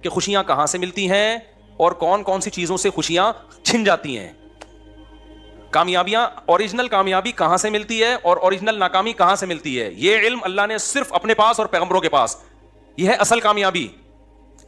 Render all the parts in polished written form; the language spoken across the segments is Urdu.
کہ خوشیاں کہاں سے ملتی ہیں اور کون کون سی چیزوں سے خوشیاں چھن جاتی ہیں. کامیابیاں، اوریجنل کامیابی کہاں سے ملتی ہے اور اوریجنل ناکامی کہاں سے ملتی ہے. یہ علم اللہ نے صرف اپنے پاس اور پیغمبروں کے پاس. یہ ہے اصل کامیابی.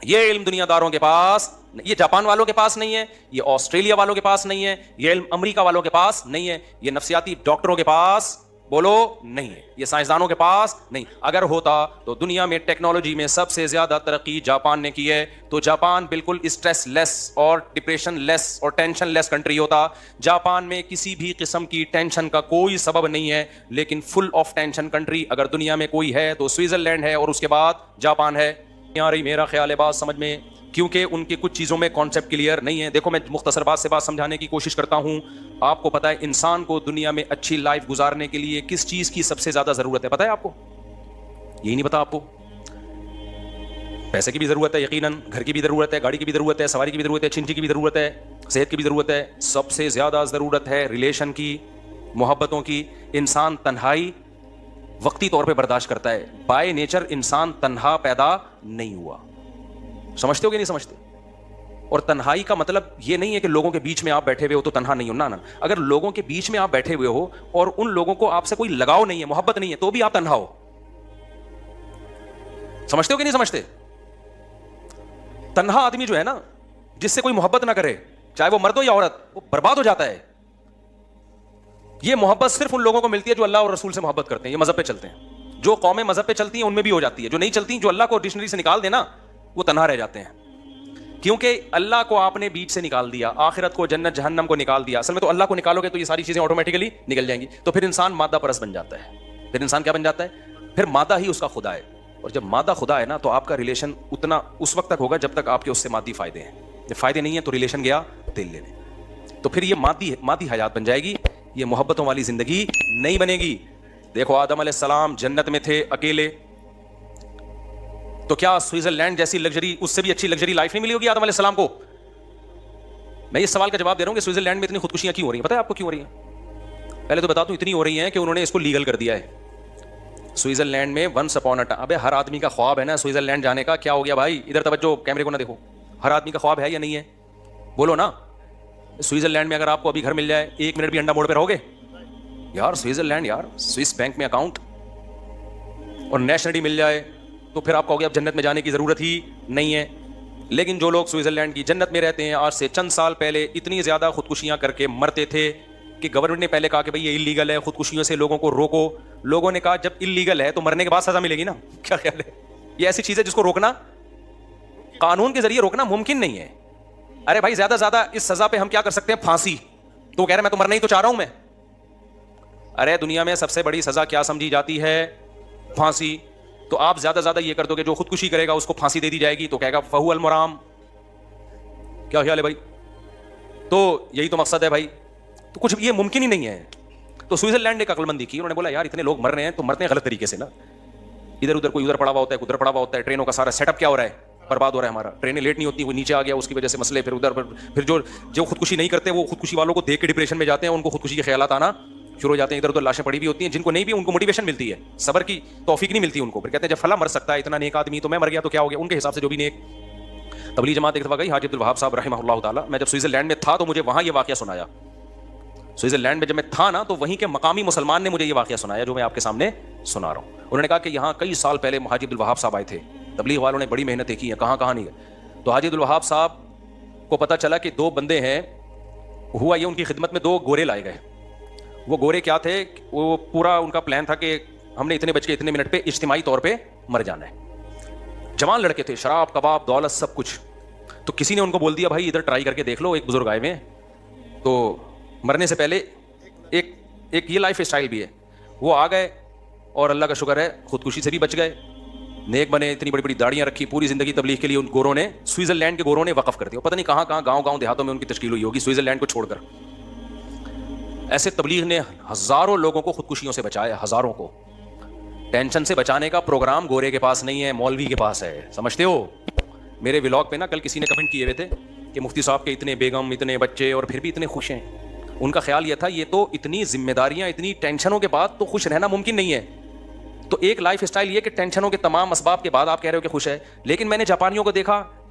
یہ علم دنیا داروں کے پاس، یہ جاپان والوں کے پاس نہیں ہے، یہ آسٹریلیا والوں کے پاس نہیں ہے، یہ علم امریکہ والوں کے پاس نہیں ہے، یہ نفسیاتی ڈاکٹروں کے پاس بولو نہیں ہے، یہ سائنسدانوں کے پاس نہیں. اگر ہوتا تو دنیا میں ٹیکنالوجی میں سب سے زیادہ ترقی جاپان نے کی ہے، تو جاپان بالکل اسٹریس لیس اور ڈپریشن لیس اور ٹینشن لیس کنٹری ہوتا. جاپان میں کسی بھی قسم کی ٹینشن کا کوئی سبب نہیں ہے، لیکن فل آف ٹینشن کنٹری اگر دنیا میں کوئی ہے تو سوئٹزرلینڈ ہے اور اس کے بعد جاپان ہے. آ رہی میرا خیال ہے بات سمجھ میں، کیونکہ ان کی کچھ چیزوں میں کانسیپٹ کلیئر نہیں ہے. دیکھو میں مختصر بات سے بات سمجھانے کی کوشش کرتا ہوں. آپ کو پتہ ہے انسان کو دنیا میں اچھی لائف گزارنے کے لیے کس چیز کی سب سے زیادہ ضرورت ہے؟ پتہ ہے آپ کو؟ یہی نہیں پتا آپ کو؟ پیسے کی بھی ضرورت ہے یقیناً، گھر کی بھی ضرورت ہے، گاڑی کی بھی ضرورت ہے، سواری کی بھی ضرورت ہے، چنچی کی بھی ضرورت ہے، صحت کی بھی ضرورت ہے. سب سے زیادہ ضرورت ہے ریلیشن کی، محبتوں کی. انسان تنہائی وقتی طور پہ برداشت کرتا ہے. بائی نیچر انسان تنہا پیدا نہیں ہوا. سمجھتے ہو کہ نہیں سمجھتے؟ اور تنہائی کا مطلب یہ نہیں ہے کہ لوگوں کے بیچ میں آپ بیٹھے ہوئے ہو تو تنہا نہیں ہو. نہ اگر لوگوں کے بیچ میں آپ بیٹھے ہوئے ہو اور ان لوگوں کو آپ سے کوئی لگاؤ نہیں ہے، محبت نہیں ہے، تو بھی آپ تنہا ہو. سمجھتے ہو کہ نہیں سمجھتے؟ تنہا آدمی جو ہے نا، جس سے کوئی محبت نہ کرے، چاہے وہ مرد ہو یا عورت، وہ برباد ہو جاتا ہے. یہ محبت صرف ان لوگوں کو ملتی ہے جو اللہ اور رسول سے محبت کرتے ہیں، یہ مذہب پہ چلتے ہیں. جو قومیں مذہب پہ چلتی ہیں ان میں بھی ہو جاتی ہے، جو نہیں چلتی، جو اللہ کو ڈکشنری سے نکال دینا، وہ تنہا رہ جاتے ہیں. کیونکہ اللہ کو آپ نے بیچ سے نکال دیا، آخرت کو، جنت جہنم کو نکال دیا. اصل میں تو اللہ کو نکالو گے تو یہ ساری چیزیں آٹومیٹکلی نکل جائیں گی. تو پھر انسان مادہ پرست بن جاتا ہے. پھر انسان کیا بن جاتا ہے؟ پھر مادہ ہی اس کا خدا ہے. اور جب مادہ خدا ہے نا، تو آپ کا ریلیشن اتنا اس وقت تک ہوگا جب تک آپ کے اس سے مادی فائدے ہیں. جب فائدے نہیں ہیں تو ریلیشن گیا تیل لینے. تو پھر یہ مادی حیات بن جائے گی، یہ محبتوں والی زندگی نہیں بنے گی. دیکھو آدم علیہ السلام جنت میں تھے اکیلے، تو کیا سوئٹزرلینڈ جیسی لگژری، اس سے بھی اچھی لگژری لائف نہیں ملی ہوگی آدم علیہ السلام کو؟ میں اس سوال کا جواب دے رہا ہوں کہ سوئٹزرلینڈ میں اتنی خودکشیاں کیوں ہو رہی ہیں؟ پتہ ہے آپ کو کیوں ہو رہی ہیں؟ پہلے تو بتا دوں، اتنی ہو رہی ہیں کہ انہوں نے اس کو لیگل کر دیا ہے. سوئٹزرلینڈ میں ونس اپون اے ٹائم، ابے ہر آدمی کا خواب ہے نا سوئٹزرلینڈ جانے کا. کیا ہو گیا بھائی؟ ادھر توجہ، کیمرے کو نہ دیکھو. ہر آدمی کا خواب ہے یا نہیں ہے؟ بولو نا. سوئٹزرلینڈ میں اگر آپ کو ابھی گھر مل جائے، 1 منٹ بھی انڈا موڑ پہ رہو گے؟ یار سوئٹزرلینڈ، یار سوئس بینک میں اکاؤنٹ اور نیشنلٹی مل جائے تو پھر آپ کہو گے اب جنت میں جانے کی ضرورت ہی نہیں ہے. لیکن جو لوگ سوئٹزرلینڈ کی جنت میں رہتے ہیں، آج سے چند سال پہلے اتنی زیادہ خودکشیاں کر کے مرتے تھے کہ گورنمنٹ نے پہلے کہا کہ بھئی یہ اللیگل ہے، خودکشیوں سے لوگوں کو روکو. لوگوں نے کہا جب اللیگل ہے تو مرنے کے بعد سزا ملے گی نا. کیا خیال ہے؟ یہ ایسی چیز ہے جس کو روکنا، قانون کے ذریعے روکنا ممکن نہیں ہے. ارے بھائی زیادہ زیادہ اس سزا پہ ہم کیا کر سکتے ہیں؟ پھانسی. تو کہہ رہے میں تو مرنا ہی تو چاہ رہا ہوں میں. ارے دنیا میں سب سے بڑی سزا کیا سمجھی جاتی ہے؟ پھانسی. تو آپ زیادہ زیادہ یہ کر دو کہ جو خودکشی کرے گا اس کو پھانسی دے دی جائے گی، تو کہے گا فہو المرام. کیا خیال ہے بھائی؟ تو یہی تو مقصد ہے بھائی. تو کچھ یہ ممکن ہی نہیں ہے. تو سوئٹزرلینڈ نے عقل مندی کی، انہوں نے بولا یار اتنے لوگ مر رہے ہیں تو مرتے ہیں غلط طریقے سے نا. ادھر ادھر کوئی ادھر پڑا ہوا ہوتا ہے، ادھر پڑا ہوا ہوتا ہے. ٹرینوں کا سارا سیٹ اپ کیا ہو رہا ہے؟ برباد ہو رہا ہے ہمارا. ٹرینیں لیٹ نہیں ہوتی، وہ نیچے آ گیا، اس کی وجہ سے مسئلے. پھر ادھر پھر جو خودکشی نہیں کرتے وہ خودکشی والوں کو دیکھ کے ڈپریشن میں جاتے ہیں، ان کو خودکشی کے خیالات آنا شروع ہو جاتے ہیں. ادھر ادھر لاشیں پڑی بھی ہوتی ہیں، جن کو نہیں بھی ان کو موٹیویشن ملتی ہے، صبر کی توفیق نہیں ملتی ان کو. پھر کہتے ہیں جب فلاں مر سکتا ہے اتنا نیک آدمی، تو میں مر گیا تو کیا ہو گیا؟ ان کے حساب سے جو بھی نیک. تبلیغ جماعت ایک دفعہ گئی، حاجی عبدالوہاب صاحب رحمہ اللہ تعالیٰ. میں جب سوئٹزرلینڈ میں تھا تو مجھے وہاں یہ واقعہ سنایا. سوئٹزرلینڈ میں جب میں تھا نا تو وہیں کے مقامی مسلمان نے مجھے یہ واقعہ سنایا جو میں آپ کے سامنے سنا رہا ہوں. انہوں نے کہا کہ یہاں کئی سال پہلے حاجی عبدالوہاب صاحب آئے تھے، تبلیغ والوں نے بڑی محنتیں کی ہیں، کہاں کہاں نہیں گئے. تو حاجی عبدالوہاب صاحب کو پتہ چلا کہ 2 بندے ہیں. ہوا یہ ان کی خدمت میں 2 گورے لائے گئے. وہ گورے کیا تھے؟ وہ پورا ان کا پلان تھا کہ ہم نے اتنے بج کے اتنے منٹ پہ اجتماعی طور پہ مر جانا ہے. جوان لڑکے تھے، شراب کباب دولت سب کچھ. تو کسی نے ان کو بول دیا بھائی ادھر ٹرائی کر کے دیکھ لو، ایک بزرگ آئے ہوئے ہیں. تو مرنے سے پہلے ایک یہ لائف اسٹائل بھی ہے. وہ آ گئے اور اللہ کا شکر ہے خودکشی سے بھی بچ گئے، نیک بنے. اتنی بڑی بڑی داڑیاں رکھی، پوری زندگی تبلیغ کے لیے ان گوروں نے، سوئٹزرلینڈ کے گوروں نے وقف کر دیا. پتہ نہیں کہاں کہاں گاؤں دیہاتوں میں ان کی تشکیل ہوئی ہوگی سوئٹزرلینڈ کو چھوڑ کر. ایسے تبلیغ نے ہزاروں لوگوں کو خودکشیوں سے بچایا، ہزاروں کو. ٹینشن سے بچانے کا پروگرام گورے کے پاس نہیں ہے، مولوی کے پاس ہے. سمجھتے ہو؟ میرے ولاگ پہ نا کل کسی نے کمنٹ کیے ہوئے تھے کہ مفتی صاحب کے اتنے بیگم، اتنے بچے اور پھر بھی اتنے خوش ہیں. ان کا خیال یہ تھا یہ تو اتنی ذمہ داریاں، اتنی ٹینشنوں کے بعد تو خوش رہنا ممکن نہیں ہے. تو ایک لائف اسٹائل یہ کہ ٹینشنوں کے تمام اسباب کے بعد آپ کہہ رہے ہو کہ خوش ہے. لیکن میں نے جاپانیوں کو دیکھا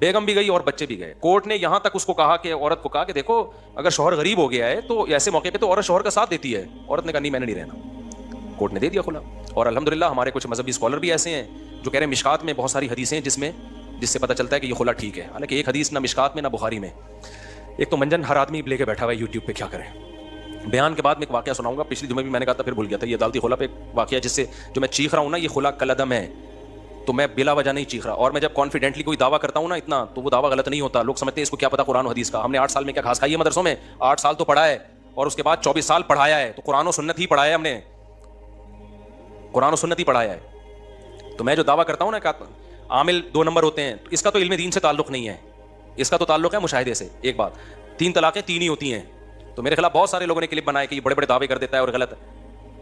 بیگم بھی گئی اور بچے بھی گئے. کورٹ نے یہاں تک اس کو کہا کہ عورت کو کہا کہ دیکھو اگر شوہر غریب ہو گیا ہے تو ایسے موقع پہ تو عورت شوہر کا ساتھ دیتی ہے. عورت نے کہا نہیں میں نے نہیں رہنا. کورٹ نے دے دیا کھلا. اور الحمدللہ ہمارے کچھ مذہبی اسکالر بھی ایسے ہیں جو کہہ رہے ہیں مشکات میں بہت ساری حدیثیں ہیں جس سے پتہ چلتا ہے کہ یہ خلا ٹھیک ہے. حالانکہ ایک حدیث نہ مشکات میں نہ بخاری میں. ایک تو منجن ہر آدمی لے کے بیٹھا ہوا ہے یوٹیوب پہ, کیا کریں. بیان کے بعد میں ایک واقعہ سناؤں گا. پچھلی جمعے بھی میں نے کہا تھا پھر بھول گیا تھا. یہ عدالتی خلا پہ ایک واقعہ جس سے جو میں چیخ رہا ہوں نا یہ خلا کلعدم ہے, تو میں بلا وجہ نہیں چیخ رہا. اور میں جب کانفیڈنٹلی کوئی دعویٰ کرتا ہوں نا اتنا تو وہ دعویٰ غلط نہیں ہوتا. لوگ سمجھتے ہیں اس کو کیا پتا قرآن و حدیث کا. ہم نے 8 سال میں کیا گھاس کھائی ہے مدرسوں میں. 8 سال تو پڑھا ہے اور اس کے بعد 24 سال پڑھایا ہے, تو قرآن و سنت ہی پڑھایا ہے ہم نے, قرآن و سنت ہی پڑھایا ہے. تو میں جو دعویٰ کرتا ہوں نا کہ عامل 2 نمبر ہوتے ہیں, اس کا تو علم دین سے تعلق نہیں ہے, اس کا تو تعلق ہے مشاہدے سے. ایک بات, 3 طلاقیں 3 ہی ہوتی ہیں. تو میرے خلاف بہت سارے لوگوں نے کلپ بنائے کہ یہ بڑے بڑے دعوے کر دیتا ہے اور غلط.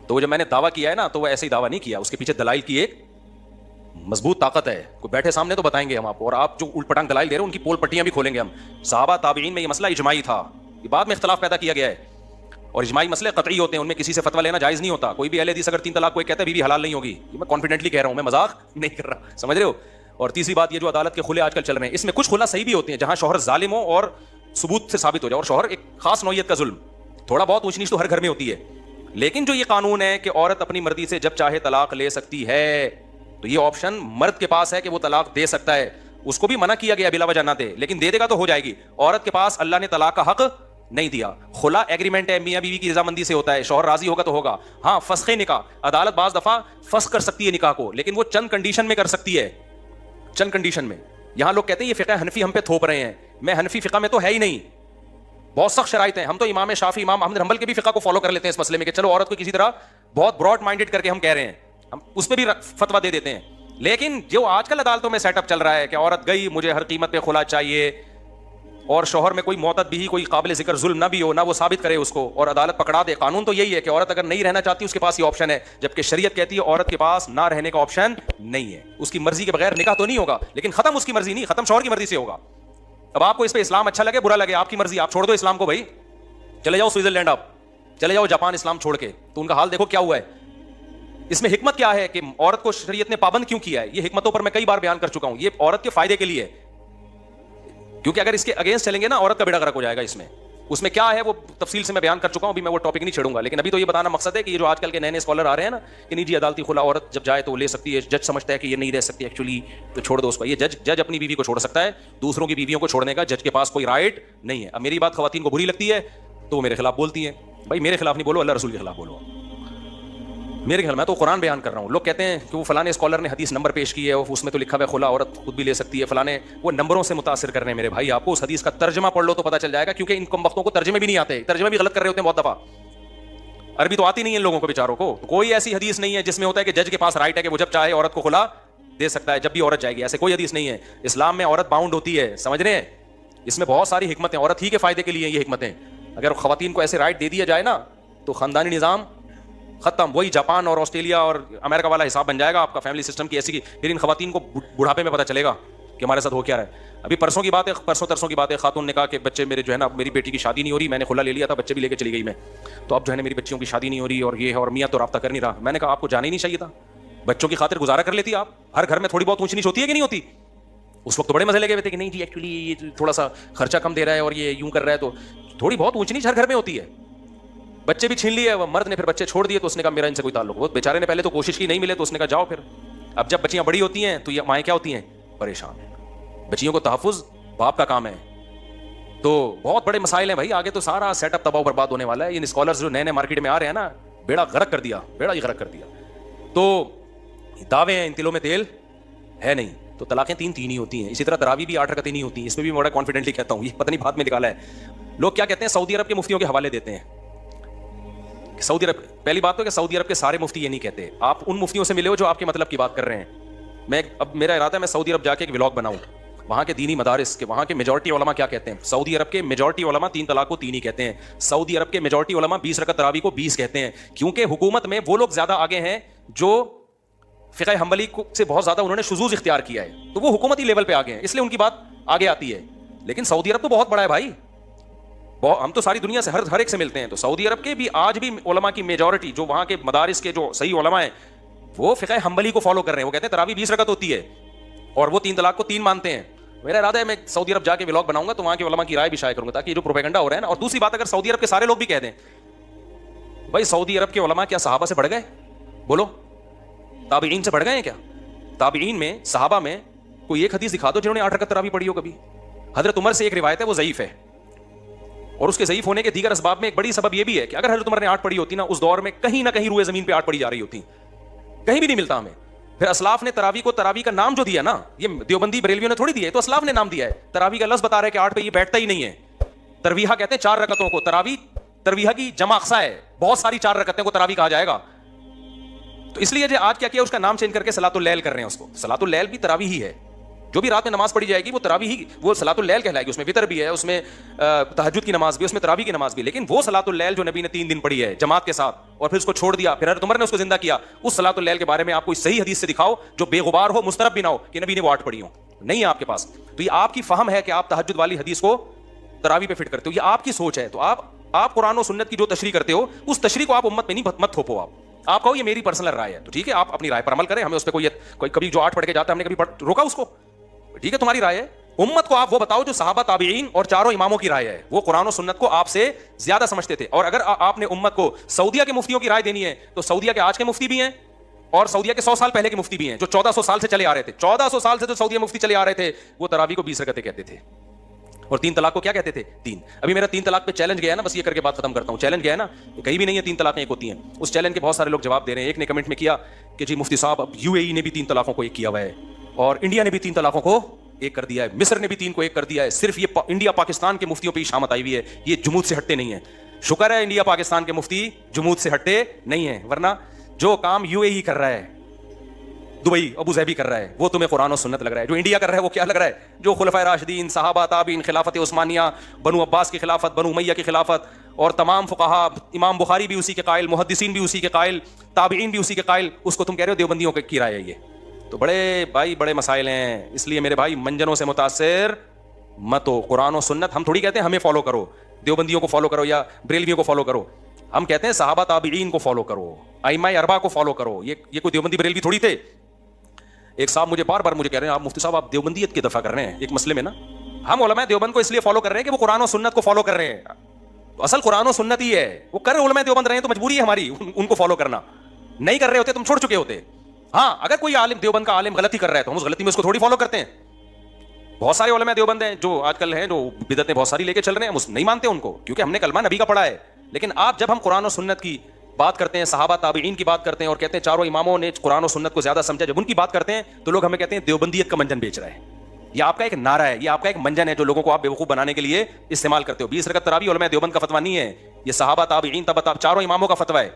تو وہ جب میں نے دعویٰ کیا ہے نا تو وہ ایسے ہی دعویٰ نہیں کیا, اس کے پیچھے دلائل کی ایک مضبوط طاقت ہے. کوئی بیٹھے سامنے تو بتائیں گے ہم آپ کو, اور آپ جو الٹ پٹانگ دلائل دے رہے ہیں ان کی پول پٹیاں بھی کھولیں گے ہم. صحابہ تابعین میں یہ مسئلہ اجماعی تھا, یہ بعد میں اختلاف پیدا کیا گیا ہے. اور اجماعی مسئلے قطعی ہوتے ہیں, ان میں کسی سے فتویٰ لینا جائز نہیں ہوتا. کوئی بھی اہل حدیث اگر 3 طلاق کوئی کہتا ہے بیوی حلال نہیں ہوگی, یہ میں کانفیڈنٹلی کہہ رہا ہوں, میں مذاق نہیں کر رہا, سمجھ رہے ہو. اور تیسری بات یہ جو عدالت کے کھلے آج کل چل رہے ہیں اس میں کچھ کھلا صحیح بھی ہوتے ہیں جہاں شوہر ظالم ہو اور ثبوت سے ثابت ہو جائے, اور شوہر ایک خاص نوعیت کا ظلم, تھوڑا بہت اونچ نیچ تو ہر گھر میں ہوتی ہے. لیکن جو یہ قانون ہے کہ عورت اپنی مرضی سے جب چاہے طلاق لے سکتی ہے, تو یہ آپشن مرد کے پاس ہے کہ وہ طلاق دے سکتا ہے. اس کو بھی منع کیا گیا بلا وجہ نہ دے, لیکن دے دے گا تو ہو جائے گی. عورت کے پاس اللہ نے طلاق کا حق نہیں دیا. خلا ایگریمنٹ ہے, میاں بیوی کی رضامندی سے ہوتا ہے, شوہر راضی ہوگا تو ہوگا. ہاں فسخ نکاح, عدالت بعض دفعہ فسخ کر سکتی ہے نکاح کو, لیکن وہ چند کنڈیشن میں کر سکتی ہے, چند کنڈیشن میں. یہاں لوگ کہتے ہیں یہ فقہ حنفی ہم پہ تھوپ رہے ہیں. میں حنفی فقہ میں تو ہے ہی نہیں, بہت سخت شرائط ہیں. ہم تو امام شافعی, امام احمد حنبل کے بھی فقہ کو فالو کر لیتے ہیں اس مسئلے میں کہ چلو عورت کو کسی طرح بہت براڈ مائنڈڈ کر کے ہم کہہ رہے ہیں, ہم اس پہ بھی فتویٰ دے دیتے ہیں. لیکن جو آج کل عدالتوں میں سیٹ اپ چل رہا ہے کہ عورت گئی مجھے ہر قیمت پہ خلا چاہیے, اور شوہر میں کوئی معتد بھی کوئی قابل ذکر ظلم نہ بھی ہو, نہ وہ ثابت کرے اس کو, اور عدالت پکڑا دے. قانون تو یہی ہے کہ عورت اگر نہیں رہنا چاہتی اس کے پاس یہ آپشن ہے, جبکہ شریعت کہتی ہے عورت کے پاس نہ رہنے کا آپشن نہیں ہے. اس کی مرضی کے بغیر نکاح تو نہیں ہوگا, لیکن ختم اس کی مرضی نہیں, ختم شوہر کی مرضی سے ہوگا. اب آپ کو اس پہ اسلام اچھا لگے برا لگے آپ کی مرضی, آپ چھوڑ دو اسلام کو بھائی, چلے جاؤ سوئٹزرلینڈ, آپ چلے جاؤ جاپان اسلام چھوڑ کے, تو ان کا حال دیکھو کیا ہوا ہے. اس میں حکمت کیا ہے کہ عورت کو شریعت نے پابند کیوں کیا ہے, یہ حکمتوں پر میں کئی بار بیان کر چکا ہوں. یہ عورت کے فائدے کے لیے, کیونکہ اگر اس کے اگینسٹ چلیں گے نا عورت کا بیڑا غرق ہو جائے گا. اس میں کیا ہے وہ تفصیل سے میں بیان کر چکا ہوں, ابھی میں وہ ٹاپک نہیں چھیڑوں گا. لیکن ابھی تو یہ بتانا مقصد ہے کہ یہ جو آج کل کے نئے نئے اسکالر آ رہے ہیں نا کہ نہیں جی عدالتی خلا عورت جب جائے تو لے سکتی ہے, جج سمجھتا ہے کہ یہ نہیں رہ سکتی ایکچولی تو چھوڑ دو اس کو. یہ جج اپنی بیوی کو چھوڑ سکتا ہے, دوسروں کی بیویوں کو چھوڑنے کا جج کے پاس کوئی رائٹ نہیں ہے. اب میری بات خواتین کو بری لگتی ہے تو وہ میرے خلاف بولتی ہیں. بھائی میرے خلاف نہیں بولو, اللہ رسول کے خلاف بولو. میرے خیال میں تو قرآن بیان کر رہا ہوں. لوگ کہتے ہیں کہ وہ فلاں اسکالر نے حدیث نمبر پیش کی ہے, اس میں تو لکھا ہوا ہے خلا عورت خود بھی لے سکتی ہے, فلاں وہ نمبروں سے متاثر کر رہے ہیں. میرے بھائی آپ کو اس حدیث کا ترجمہ پڑھ لو تو پتہ چل جائے گا, کیونکہ ان کم وقتوں کو ترجمے بھی نہیں آتے, ترجمے بھی غلط کر رہے ہوتے ہیں بہت دفعہ. عربی تو آتی نہیں ہے ان لوگوں کو بیچاروں کو. کوئی ایسی حدیث نہیں ہے جس میں ہوتا ہے کہ جج کے پاس رائٹ ہے کہ وہ جب چاہے عورت کو خلا دے سکتا ہے جب بھی عورت جائے گی. ایسے کوئی حدیث نہیں ہے. اسلام میں عورت باؤنڈ ہوتی ہے, سمجھ رہے ہیں. اس میں بہت ساری حکمتیں, عورت ہی کے فائدے کے لیے یہ حکمتیں. اگر خواتین کو ایسے رائٹ دے دیا جائے نا تو خاندانی نظام ختم. وہی جاپان اور آسٹریلیا اور امریکہ والا حساب بن جائے گا آپ کا فیملی سسٹم کی ایسی کی. پھر ان خواتین کو بڑھاپے میں پتہ چلے گا کہ ہمارے ساتھ ہو کیا رہا ہے. ابھی پرسوں کی بات ہے, پرسوں ترسوں کی بات ہے, خاتون نے کہا کہ بچے میرے جو ہے نا میری بیٹی کی شادی نہیں ہو رہی, میں نے خلا لے لیا تھا, بچے بھی لے کے چلی گئی میں, تو اب جو ہے نا میری بچیوں کی شادی نہیں ہو رہی اور یہ ہے, اور میاں تو رابطہ کر نہیں رہا. میں نے کہا آپ کو جانا ہی نہیں چاہیے تھا, بچوں کی خاطر گزارا کر لیتی آپ. ہر گھر میں تھوڑی بہت اونچ نیچ ہوتی ہے کہ نہیں ہوتی. اس وقت تو بڑے مزے لگے ہوئے تھے کہ نہیں جی ایکچولی یہ تھوڑا سا خرچہ کم دے رہا ہے اور یہ یوں کر رہا ہے, تو تھوڑی بہت اونچ نیچ ہر گھر میں ہوتی ہے. بچے بھی چھین لیے, مرد نے پھر بچے چھوڑ دیے, تو اس نے کہا میرا ان سے کوئی تعلق. وہ بیچارے نے پہلے تو کوشش کی, نہیں ملے تو اس نے کہا جاؤ پھر. اب جب بچیاں بڑی ہوتی ہیں تو یہ مائیں کیا ہوتی ہیں, پریشان. بچیوں کو تحفظ باپ کا کام ہے. تو بہت بڑے مسائل ہیں بھائی, آگے تو سارا سیٹ اپ تباہ برباد ہونے والا ہے. ان اسکالرز جو نئے نئے مارکیٹ میں آ رہے ہیں نا, بیڑا غرق کر دیا, بیڑا ہی غرق کر دیا. تو دعوے ہیں, ان تلوں میں تیل ہے نہیں. تو طلاقیں 3 ہی ہوتی ہیں. اسی طرح تراویح بھی 8 رکعتیں نہیں ہوتی. اس میں بھی بڑا کانفیڈنٹلی کہتا ہوں, یہ پتہ نہیں بات میں نکالا ہے. لوگ کیا کہتے ہیں, سعودی عرب کے مفتیوں کے حوالے دیتے ہیں. سعودی عرب, پہلی بات تو کہ سعودی عرب کے سارے مفتی یہ نہیں کہتے. آپ ان مفتیوں سے ملے ہو جو آپ کے مطلب کی بات کر رہے ہیں. میں اب میرا ارادہ ہے میں سعودی عرب جا کے ایک ولاگ بناؤں, وہاں کے دینی مدارس کے, وہاں کے میجورٹی علماء کیا کہتے ہیں. سعودی عرب کے میجورٹی علماء 3 طلاق کو 3 ہی کہتے ہیں. سعودی عرب کے میجورٹی علماء 20 رکعت تراویح کو 20 کہتے ہیں, کیونکہ حکومت میں وہ لوگ زیادہ آگے ہیں جو فقہ حنبلی سے بہت زیادہ انہوں نے شذوذ اختیار کیا ہے, تو وہ حکومتی لیول پہ آگے ہیں, اس لیے ان کی بات آگے آتی ہے. لیکن سعودی عرب تو بہت بڑا ہے بھائی, ہم تو ساری دنیا سے ہر ایک سے ملتے ہیں. تو سعودی عرب کے بھی آج بھی علماء کی میجورٹی, جو وہاں کے مدارس کے جو صحیح علماء ہیں, وہ فقہ حنبلی کو فالو کر رہے ہیں. وہ کہتے ہیں تراویح 20 رکعت ہوتی ہے اور وہ 3 طلاق کو 3 مانتے ہیں. میرا ارادہ ہے میں سعودی عرب جا کے ولاگ بناؤں گا تو وہاں کے علماء کی رائے بھی شائع کروں گا تاکہ جو پروپیگنڈا ہو رہا ہے نا. اور دوسری بات, اگر سعودی عرب کے سارے لوگ بھی کہہ دیں بھائی سعودی عرب کے علماء کیا صحابہ سے بڑھ گئے, بولو تابعین سے بڑھ گئے ہیں کیا؟ تابعین میں صحابہ میں کوئی ایک حدیث دکھا دو جنہوں نے 8 رکعت تراویح پڑھی ہو کبھی. حضرت عمر سے ایک روایت ہے وہ ضعیف ہے, اور اس کے ضعیف ہونے کے دیگر اسباب میں ایک بڑی سبب یہ بھی ہے کہ اگر حضرت عمر نے 8 پڑھی ہوتی نا, اس دور میں کہیں نہ کہیں روئے زمین پہ 8 پڑھی جا رہی ہوتی, کہیں بھی نہیں ملتا ہمیں. پھر اسلاف نے تراویح کو تراویح کا نام جو دیا نا, یہ دیوبندی بریلویوں نے تھوڑی دیا ہے, تو اسلاف نے نام دیا ہے. تراویح کا لفظ بتا رہا ہے کہ 8 پہ یہ بیٹھتا ہی نہیں ہے. ترویحہ کہتے ہیں 4 رکعتوں کو, تراویح ترویحہ کی جمع اقصی ہے, بہت ساری 4 رکعتیں کو تراویح کہا جائے گا. تو اس لیے جو آج کیا اس کا نام چینج کر کے صلاۃ اللیل کر رہے ہیں اس کو. صلاۃ اللیل بھی تراویح ہی ہے, جو بھی رات میں نماز پڑھی جائے گی وہ تراویح ہی, وہ صلاۃ اللیل کہلائے گی. اس میں وتر بھی ہے, اس میں تہجد کی نماز بھی, اس میں تراویح کی نماز بھی, لیکن وہ صلاۃ اللیل جو نبی نے 3 دن پڑھی ہے جماعت کے ساتھ اور پھر اس کو چھوڑ دیا, پھر حضرت عمر نے اس کو زندہ کیا, اس صلاۃ اللیل کے بارے میں آپ کو صحیح حدیث سے دکھاؤ جو بے غبار ہو, مسترب بھی نہ ہو کہ نبی نے وہ 8 پڑھی ہو. نہیں ہے آپ کے پاس. تو یہ آپ کی فہم ہے کہ آپ تہجد والی حدیث کو تراویح پہ فٹ کرتے ہو, یہ آپ کی سوچ ہے. تو آپ قرآن و سنت کی جو تشریح کرتے ہو اس تشریح کو آپ امت پہ نہیں مت تھوپو. آپ کہو یہ میری پرسنل رائے ہے, تو ٹھیک ہے آپ اپنی رائے پر عمل کریں, ہمیں اس پہ کوئی کبھی جو 8 پڑھ کے جاتا ہے ہم نے کبھی روکا اس کو, ٹھیک ہے تمہاری رائے ہے. امت کو آپ وہ بتاؤ جو صحابہ تابعین اور چاروں اماموں کی رائے ہے, وہ قرآن و سنت کو آپ سے زیادہ سمجھتے تھے. اور اگر آپ نے امت کو سعودیہ کے مفتیوں کی رائے دینی ہے تو سعودیہ کے آج کے مفتی بھی ہیں اور سعودیہ کے 100 سال پہلے کے مفتی بھی ہیں جو 1400 سال سے چلے آ رہے تھے. 1400 سال سے جو سعودیہ مفتی چلے آ رہے تھے وہ تراویح کو 20 رکعتیں کہتے تھے اور 3 طلاق کو کیا کہتے تھے؟ 3. ابھی میرا 3 طلاق پہ چیلنج گیا ہے نا, بس یہ کر کے بات ختم کرتا ہوں. چیلنج گیا ہے نا, کہیں بھی نہیں ہے 3 طلاقیں ایک ہوتی ہیں. اس چیلنج کے بہت سارے لوگ جواب دے رہے ہیں. ایک نے کمنٹ میں کیا کہ جی مفتی صاحب اب UAE نے بھی 3 طلاقوں کو ایک کیا ہوا ہے اور انڈیا نے بھی 3 طلاقوں کو ایک کر دیا ہے, مصر نے بھی 3 کو ایک کر دیا ہے. صرف یہ انڈیا پاکستان کے مفتیوں پہ ہی شامت آئی ہوئی ہے, یہ جمود سے ہٹتے نہیں ہیں. شکر ہے انڈیا پاکستان کے مفتی جمود سے ہٹے نہیں ہیں, ورنہ جو کام UAE کر رہا ہے, دبئی ابو ظہبی کر رہا ہے, وہ تمہیں قرآن و سنت لگ رہا ہے. جو انڈیا کر رہا ہے وہ کیا لگ رہا ہے؟ جو خلفائے راشدین, صحابہ, تابعین, خلافت عثمانیہ, بنو عباس کی خلافت, بنو امیہ کی خلافت, اور تمام فقہا, امام بخاری بھی اسی کے قائل, محدثین بھی اسی کے قائل, تابعین بھی اسی کے قائل, اس کو تم کہہ رہے ہو دیوبندیوں کی رائے ہے یہ. تو بڑے بھائی بڑے مسائل ہیں, اس لیے میرے بھائی منجنوں سے متاثر مت ہو. قرآن و سنت ہم تھوڑی کہتے ہیں ہمیں فالو کرو, دیوبندیوں کو فالو کرو یا بریلویوں کو فالو کرو. ہم کہتے ہیں صحابہ تابعین کو فالو کرو, ائمہ اربعہ کو فالو کرو. یہ کوئی دیوبندی بریلوی تھوڑی تھے. ایک صاحب مجھے بار بار مجھے کہہ رہے ہیں آپ مفتی صاحب آپ دیوبندیت کی دفعہ کر رہے ہیں ایک مسئلے میں نا. ہم علماء دیوبند کو اس لیے فالو کر رہے ہیں کہ وہ قرآن و سنت کو فالو کر رہے ہیں. تو اصل قرآن و سنت ہی ہے, وہ کر رہے علماء دیوبند رہے ہیں تو مجبوری ہے ہماری ان کو فالو کرنا. نہیں کر رہے ہوتے تم چھوڑ چکے ہوتے. ہاں اگر کوئی عالم دیوبند کا عالم غلطی کر رہا ہے تو ہم اس غلطی میں اس کو تھوڑی فالو کرتے ہیں. بہت سارے علماء دیوبند ہیں جو آج کل ہیں جو بدعتیں بہت ساری لے کے چل رہے ہیں, ہم نہیں مانتے ان کو کیونکہ ہم نے کلمہ نبی کا پڑھا ہے. لیکن آپ جب ہم قرآن و سنت کی بات کرتے ہیں, صحابہ تابعین کی بات کرتے ہیں اور کہتے ہیں چاروں اماموں نے قرآن و سنت کو زیادہ سمجھا, جب ان کی بات کرتے ہیں تو لوگ ہمیں کہتے ہیں دیوبندیت کا منجن بیچ رہا ہے. یہ آپ کا ایک نعرہ ہے, یہ آپ کا ایک منجن ہے جو لوگوں کو آپ بیوقوف بنانے کے لیے استعمال کرتے ہو. 20 رکعت تراویح علماء دیوبند کا فتویٰ نہیں ہے, یہ صحابہ تابعین چاروں اماموں کا فتویٰ ہے.